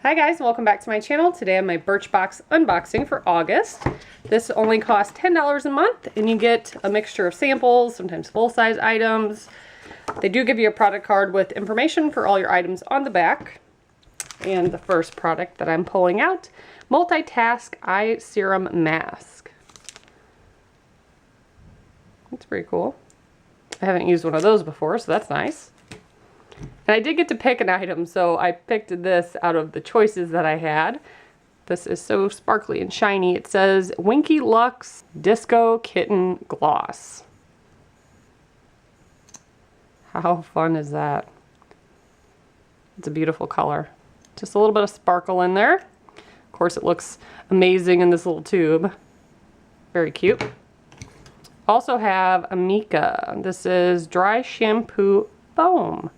Hi guys, welcome back to my channel. Today I have my Birchbox unboxing for August. This only costs $10 a month and you get a mixture of samples, sometimes full-size items. They do give you a product card with information for all your items on the back. And the first product that I'm pulling out, Multitask Eye Serum Mask. That's pretty cool. I haven't used one of those before, so that's nice. And I did get to pick an item, so I picked this out of the choices that I had. This is so sparkly and shiny. It says Winkie Luxe Disco Kitten Gloss. How fun is that? It's a beautiful color. Just a little bit of sparkle in there. Of course, it looks amazing in this little tube. Very cute. Also have Amica. This is Dry Shampoo Foam.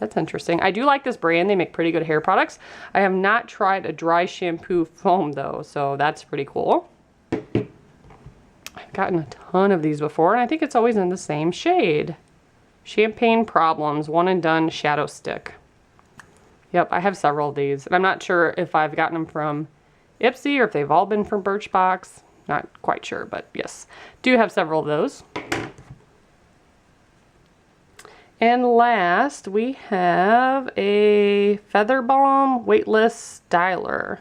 That's interesting. I do like this brand. They make pretty good hair products. I have not tried a dry shampoo foam though, so that's pretty cool. I've gotten a ton of these before, and I think it's always in the same shade. Champagne Problems, One and Done Shadow Stick. Yep, I have several of these, and I'm not sure if I've gotten them from Ipsy or if they've all been from Birchbox. Not quite sure, but yes, do have several of those. And last, we have a Feather Balm Weightless Styler.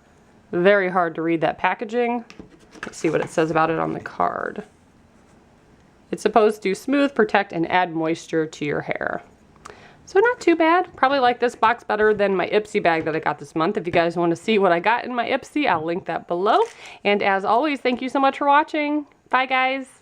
Very hard to read that packaging. Let's see what it says about it on the card. It's supposed to smooth, protect, and add moisture to your hair. So not too bad. Probably like this box better than my Ipsy bag that I got this month. If you guys want to see what I got in my Ipsy, I'll link that below. And as always, thank you so much for watching. Bye, guys.